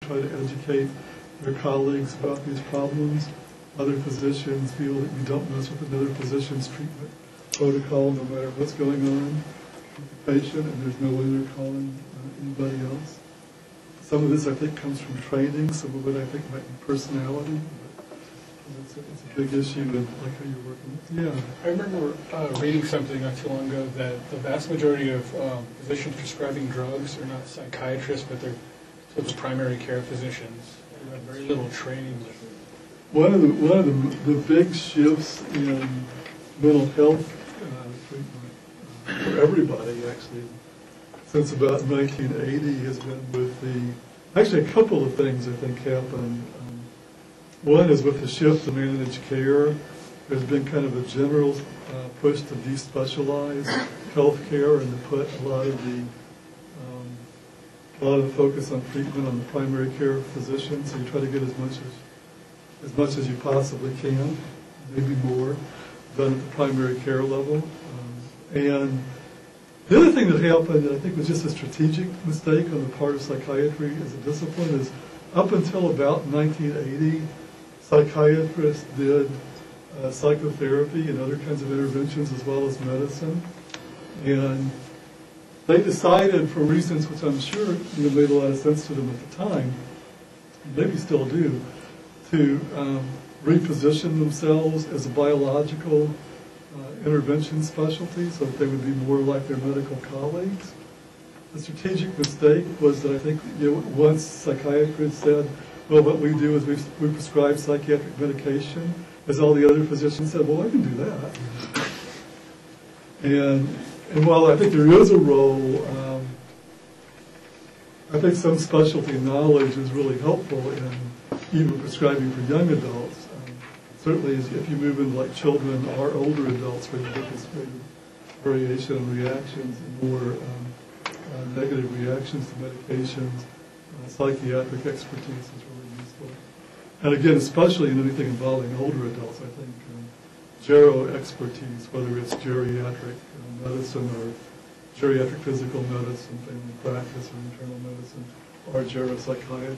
try to educate their colleagues about these problems. Other physicians feel that you don't mess with another physician's treatment protocol no matter what's going on with the patient, and there's no way they're calling anybody else. Some of this, I think, comes from training. Some of it, I think, might be personality. It's a big issue, and like how you're working with. Yeah. I remember reading something not too long ago that the vast majority of physicians prescribing drugs are not psychiatrists, but they're sort of primary care physicians. They have very little training with it. One of the big shifts in mental health treatment for everybody, actually, since about 1980 has been with the, actually a couple of things I think happened. One is with the shift to managed care, there's been kind of a general push to despecialize healthcare and to put a lot of the focus on treatment on the primary care physician. So you try to get as much as you possibly can, maybe more, done at the primary care level. And the other thing that happened, that I think was just a strategic mistake on the part of psychiatry as a discipline, is up until about 1980, psychiatrists did psychotherapy and other kinds of interventions as well as medicine. And they decided, for reasons which I'm sure made a lot of sense to them at the time, maybe still do, to reposition themselves as a biological intervention specialty so that they would be more like their medical colleagues. The strategic mistake was that I think once psychiatrists said, well, what we do is we prescribe psychiatric medication, as all the other physicians said, well, I can do that. And while I think there is a role, I think some specialty knowledge is really helpful in even prescribing for young adults. Certainly, if you move into like children or older adults, where you get this variation in reactions and more negative reactions to medications, psychiatric expertise is really useful. And again, especially in anything involving older adults, I think gero expertise, whether it's geriatric medicine or geriatric physical medicine, family practice, or internal medicine, or geropsychiatry,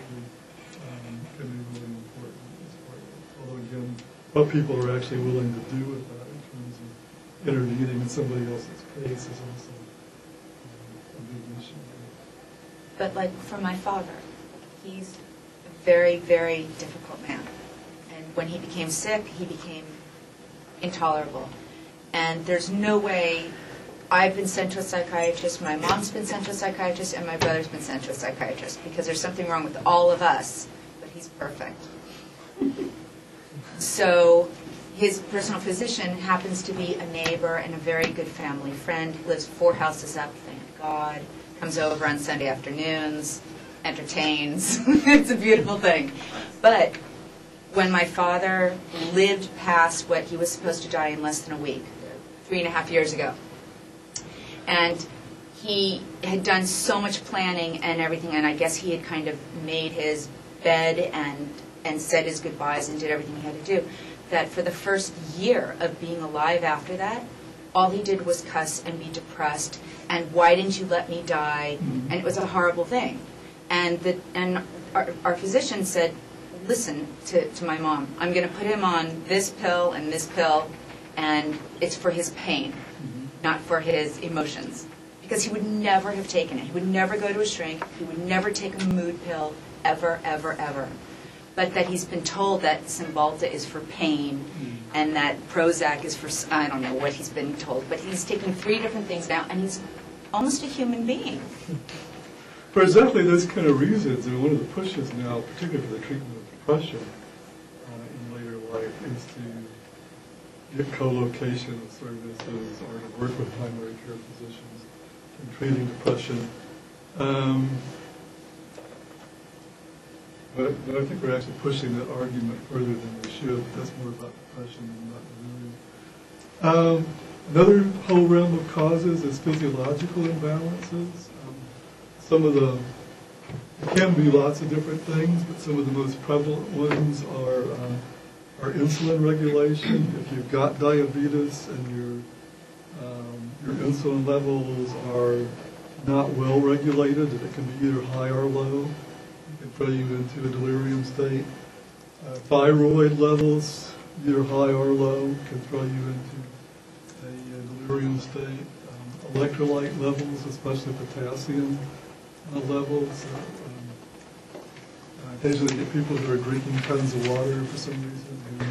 can be really important as part of it. Although again, what people are actually willing to do with that in terms of intervening in somebody else's case is also a big issue. But like for my father, he's a very, very difficult man. And when he became sick, he became intolerable. And there's no way. I've been sent to a psychiatrist, my mom's been sent to a psychiatrist, and my brother's been sent to a psychiatrist, because there's something wrong with all of us, but he's perfect. So his personal physician happens to be a neighbor and a very good family friend, lives 4 houses up, thank God, comes over on Sunday afternoons, entertains. It's a beautiful thing. But when my father lived past what he was supposed to die in less than a week, 3.5 years ago, and he had done so much planning and everything, and I guess he had kind of made his bed and said his goodbyes and did everything he had to do, that for the first year of being alive after that, all he did was cuss and be depressed, and why didn't you let me die? And it was a horrible thing. And our physician said, listen to my mom, I'm going to put him on this pill, and it's for his pain, not for his emotions. Because he would never have taken it. He would never go to a shrink. He would never take a mood pill, ever, ever, ever. But that he's been told that Cymbalta is for pain, and that Prozac is for, I don't know what he's been told, but he's taking 3 different things now, and he's almost a human being. For exactly those kind of reasons, and one of the pushes now, particularly for the treatment of depression in later life, is to get co-location of services or to work with primary care physicians in treating depression. But I think we're actually pushing that argument further than we should. That's more about depression than not delirium. Another whole realm of causes is physiological imbalances. Some of the, it can be lots of different things, but some of the most prevalent ones are insulin regulation. If you've got diabetes and your insulin levels are not well regulated, it can be either high or low. can throw you into a delirium state. Thyroid levels, either high or low, can throw you into a delirium state. Electrolyte levels, especially potassium levels. Occasionally you get people who are drinking tons of water for some reason who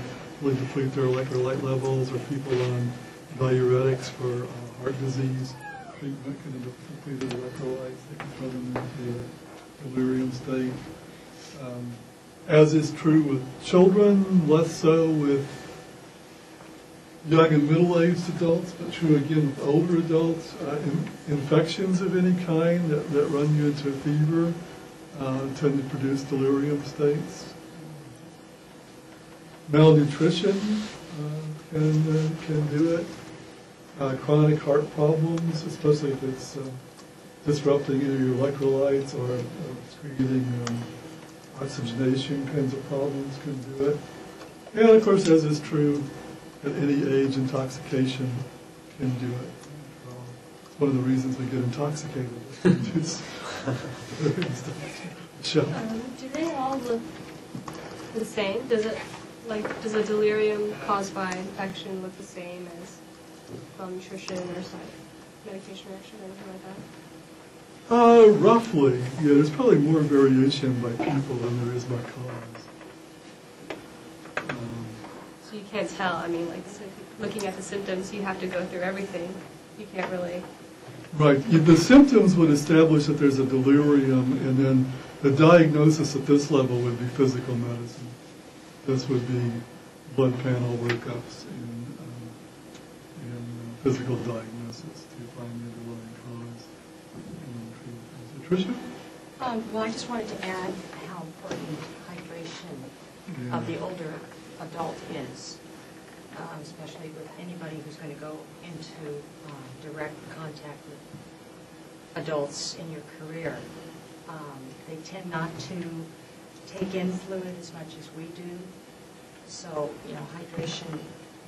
really deplete their electrolyte levels, or people on diuretics for heart disease treatment can end up depleted electrolytes. They can throw them into a delirium state. As is true with children, less so with young and middle-aged adults, but true again with older adults. Infections of any kind that run you into a fever tend to produce delirium states. Malnutrition can do it. Chronic heart problems, especially if it's disrupting either your electrolytes or creating oxygenation kinds of problems can do it. And of course, as is true at any age, intoxication can do it. It's one of the reasons we get intoxicated. Do they all look the same? Does a delirium caused by infection look the same as malnutrition or medication reaction or anything like that? Roughly, yeah. There's probably more variation by people than there is by cause. So you can't tell. I mean, looking at the symptoms, you have to go through everything. You can't really. Right. The symptoms would establish that there's a delirium, and then the diagnosis at this level would be physical medicine. This would be blood panel workups and physical diagnosis to find the underlying cause. Tricia? Well, I just wanted to add how important hydration of the older adult is, especially with anybody who's going to go into direct contact with adults in your career. They tend not to take in fluid as much as we do. So, hydration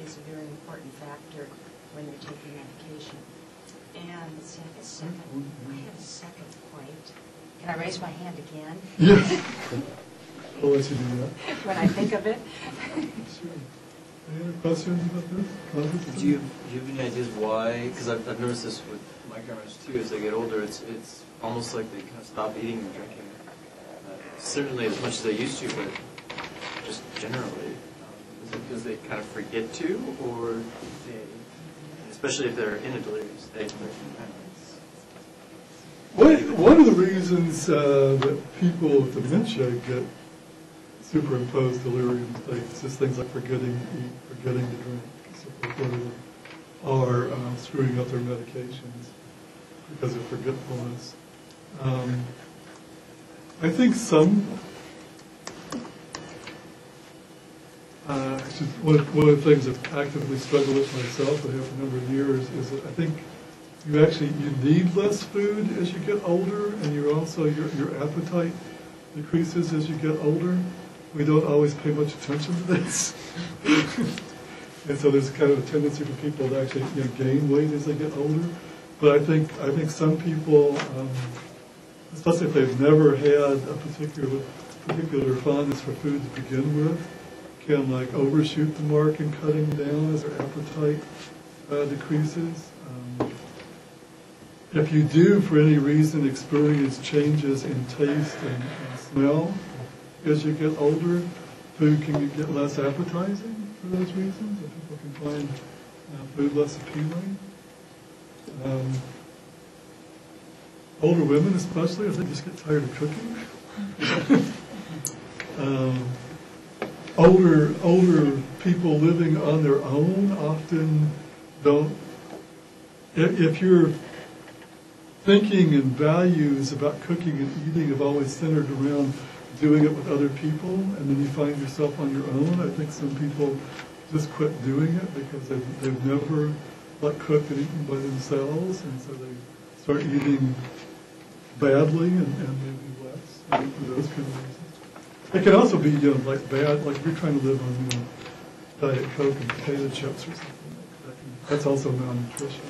is a very important factor when you're taking medication. And let's see, I have a second point. Can I raise my hand again? Yes. I'll let you do that. When I think of it. Sure. Any other questions about this? Comments? Do you have any ideas why? Because I've noticed this with my grandmas too. As they get older, it's almost like they kind of stop eating and drinking. Certainly as much as they used to, but just generally. Is it because they kind of forget to, or they, especially if they're in a delirium state? One of the reasons that people with dementia get superimposed delirium states is things like forgetting to eat, forgetting to drink, or screwing up their medications because of forgetfulness. I think one of the things I've actively struggled with myself for a number of years is that I think you need less food as you get older, and your appetite decreases as you get older. We don't always pay much attention to this. And so there's kind of a tendency for people to actually gain weight as they get older. But I think some people, especially if they've never had a particular fondness for food to begin with, can overshoot the mark in cutting down as their appetite decreases. If you do, for any reason, experience changes in taste and smell as you get older, food can get less appetizing for those reasons, and people can find food less appealing. Older women especially, I think, just get tired of cooking. Older people living on their own often don't, if your thinking and values about cooking and eating have always centered around doing it with other people, and then you find yourself on your own, I think some people just quit doing it because they've never cooked and eaten by themselves, and so they start eating badly and maybe less for those kind of reasons. It can also be bad, like if you're trying to live on Diet Coke and potato chips or something like that. That's also malnutrition.